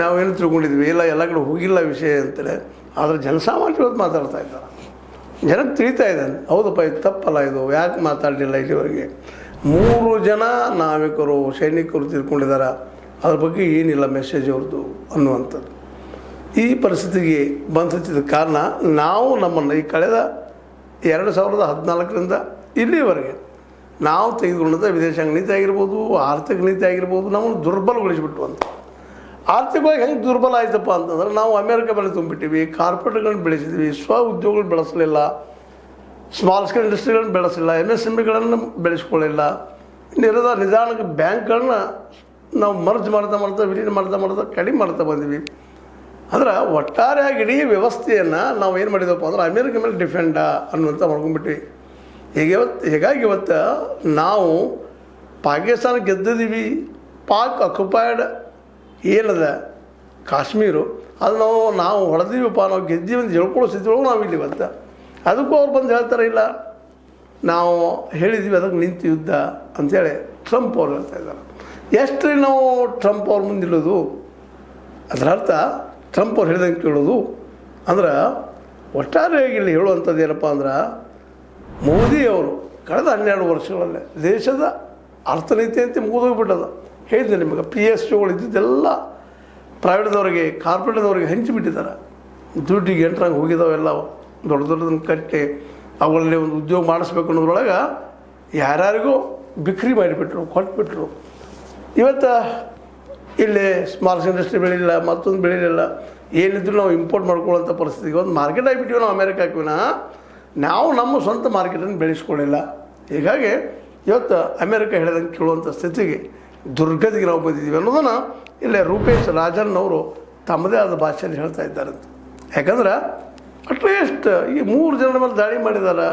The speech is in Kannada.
ನಾವೇನು ತಿಳ್ಕೊಂಡಿದ್ವಿ ಇಲ್ಲ ಎಲ್ಲ ಕಡೆ ಹೋಗಿಲ್ಲ ವಿಷಯ ಅಂತೇಳಿ. ಆದರೆ ಜನಸಾಮಾನ್ಯ ಇವತ್ತು ಮಾತಾಡ್ತಾ ಇದ್ದಾರೆ, ಜನಕ್ಕೆ ತಿಳಿತಾ ಇದೆ ಹೌದಪ್ಪ ಇದು ತಪ್ಪಲ್ಲ, ಇದು ಯಾಕೆ ಮಾತಾಡಲಿಲ್ಲ ಇಲ್ಲಿವರೆಗೆ. 3 ಜನ ನಾವಿಕರು ಸೈನಿಕರು ತಿಳ್ಕೊಂಡಿದ್ದಾರೆ, ಅದ್ರ ಬಗ್ಗೆ ಏನಿಲ್ಲ ಮೆಸೇಜ್ ಅವ್ರದ್ದು ಅನ್ನುವಂಥದ್ದು. ಈ ಪರಿಸ್ಥಿತಿಗೆ ಬಂದಿದ್ದ ಕಾರಣ ನಾವು ನಮ್ಮನ್ನು ಈ ಕಳೆದ 2014ರಿಂದ ಇಲ್ಲಿವರೆಗೆ ನಾವು ತೆಗೆದುಕೊಂಡಂಥ ವಿದೇಶಾಂಗ ನೀತಿ ಆಗಿರ್ಬೋದು, ಆರ್ಥಿಕ ನೀತಿ ಆಗಿರ್ಬೋದು, ನಮ್ಮನ್ನು ದುರ್ಬಲಗೊಳಿಸಿಬಿಟ್ಟು ಅಂತ. ಆರ್ಥಿಕವಾಗಿ ಹೆಂಗೆ ದುರ್ಬಲ ಆಯ್ತಪ್ಪ ಅಂತಂದ್ರೆ ನಾವು ಅಮೇರಿಕ ಬೆಲೆ ತುಂಬಿಟ್ಟಿವಿ, ಕಾರ್ಪೊರೇಟ್ಗಳನ್ನ ಬೆಳೆಸಿದ್ವಿ, ಸ್ವ ಉದ್ಯೋಗಗಳು ಬೆಳೆಸಲಿಲ್ಲ, ಸ್ಮಾಲ್ ಸ್ಕೇಲ್ ಇಂಡಸ್ಟ್ರಿಗಳನ್ನ ಬೆಳೆಸಿಲ್ಲ, MSMEಗಳನ್ನು ಬೆಳೆಸ್ಕೊಳ್ಳಿಲ್ಲ. ಇನ್ನಿರೋದ ನಿಧಾನಕ್ಕೆ ಬ್ಯಾಂಕ್ಗಳನ್ನ ನಾವು ಮರ್ಜ್ ಮಾಡ್ತಾ ವಿಲೀನ ಮಾಡ್ತಾ ಕಡಿಮೆ ಮಾಡ್ತಾ ಬಂದ್ವಿ. ಅಂದ್ರೆ ಒಟ್ಟಾರೆಯಾಗಿ ಇಡೀ ವ್ಯವಸ್ಥೆಯನ್ನು ನಾವು ಏನು ಮಾಡಿದೆವಪ್ಪ ಅಂದ್ರೆ ಅಮೇರಿಕ ಮೇಲೆ ಡಿಫೆಂಡ ಅನ್ನುವಂಥ ಮಾಡ್ಕೊಂಡ್ಬಿಟ್ವಿ. ಹೀಗಾಗಿ ಇವತ್ತು ನಾವು ಪಾಕಿಸ್ತಾನ ಗೆದ್ದಿದ್ದೀವಿ, ಪಾಕ್ ಅಕ್ಯುಪೈಡ್ ಏನದ ಕಾಶ್ಮೀರು ಅದು ನಾವು ಹೊಡೆದೀವಪ್ಪ, ನಾವು ಗೆದ್ದೀವಿ ಅಂತ ಹೇಳ್ಕೊಳ್ಳೋ ಸ್ಥಿತಿಯೊಳಗೆ ನಾವು ಇಲ್ಲಿ ಇವತ್ತು. ಅದಕ್ಕೂ ಅವ್ರು ಬಂದು ಹೇಳ್ತಾರೆ ಇಲ್ಲ ನಾವು ಹೇಳಿದ್ವಿ ಅದಕ್ಕೆ ನಿಂತು ಯುದ್ಧ ಅಂಥೇಳಿ ಟ್ರಂಪ್ ಅವ್ರು ಹೇಳ್ತಾ ಇದ್ದಾರೆ. ಎಷ್ಟು ನಾವು ಟ್ರಂಪ್ ಅವ್ರ ಮುಂದಿಲ್ಲೋದು, ಅದರ ಅರ್ಥ ಟ್ರಂಪ್ ಅವ್ರು ಹೇಳಿದಂಗೆ ಕೇಳೋದು ಅಂದ್ರೆ ಒಟ್ಟಾರೆಯಾಗಿ ಇಲ್ಲಿ ಹೇಳುವಂಥದ್ದು ಏನಪ್ಪ ಅಂದ್ರೆ ಮೋದಿಯವರು ಕಳೆದ 12 ವರ್ಷಗಳಲ್ಲೇ ದೇಶದ ಅರ್ಥನೀತಿ ಅಂತ ಮುಗಿದೋಗ್ಬಿಟ್ಟದ. ಹೇಳಿದೆ ನಿಮಗೆ PSUಗಳು ಇದ್ದಿದ್ದೆಲ್ಲ ಪ್ರೈವೇಟ್ದವ್ರಿಗೆ ಕಾರ್ಪೊರೇಟ್ದವ್ರಿಗೆ ಹಂಚಿಬಿಟ್ಟಿದ್ದಾರೆ. ದುಡ್ಡಿಗೆ ಎಂಟ್ರಂಗೆ ಹೋಗಿದ್ದಾವೆಲ್ಲ ದೊಡ್ಡದನ್ನು ಕಟ್ಟಿ ಅವುಗಳಲ್ಲಿ ಒಂದು ಉದ್ಯೋಗ ಮಾಡಿಸ್ಬೇಕು ಅನ್ನೋದ್ರೊಳಗೆ ಯಾರ್ಯಾರಿಗೂ ಬಿಕ್ರಿ ಮಾಡಿಬಿಟ್ರು, ಕೊಟ್ಬಿಟ್ರು. ಇವತ್ತು ಇಲ್ಲಿ ಸ್ಮಾಲ್ ಇಂಡಸ್ಟ್ರಿ ಬೆಳೀಲಿಲ್ಲ, ಮತ್ತೊಂದು ಬೆಳೀಲಿಲ್ಲ, ಏನಿದ್ರು ನಾವು ಇಂಪೋರ್ಟ್ ಮಾಡ್ಕೊಳ್ಳೋಂಥ ಪರಿಸ್ಥಿತಿಗೆ ಒಂದು ಮಾರ್ಕೆಟ್ ಆಗಿಬಿಟ್ಟಿವಿ. ನಾವು ಅಮೇರಿಕಾಕ್ಕೆ ನಾವು ನಮ್ಮ ಸ್ವಂತ ಮಾರ್ಕೆಟನ್ನು ಬೆಳೆಸ್ಕೊಳ್ಳಿಲ್ಲ. ಹೀಗಾಗಿ ಇವತ್ತು ಅಮೇರಿಕ ಹೇಳಿದಂಗೆ ಕೇಳುವಂಥ ಸ್ಥಿತಿಗೆ ದುರ್ಗತಿಗೆ ನಾವು ಬಂದಿದ್ದೀವಿ ಅನ್ನೋದನ್ನು ಇಲ್ಲೇ ರೂಪೇಶ್ ರಾಜನ್ ಅವರು ತಮ್ಮದೇ ಆದ ಭಾಷೆಯಲ್ಲಿ ಹೇಳ್ತಾ ಇದ್ದಾರಂತೆ. ಯಾಕಂದ್ರೆ ಅಟ್ಲೀಸ್ಟ್ ಈ 3 ಜನರ ಮೇಲೆ ದಾಳಿ ಮಾಡಿದ್ದಾರೆ,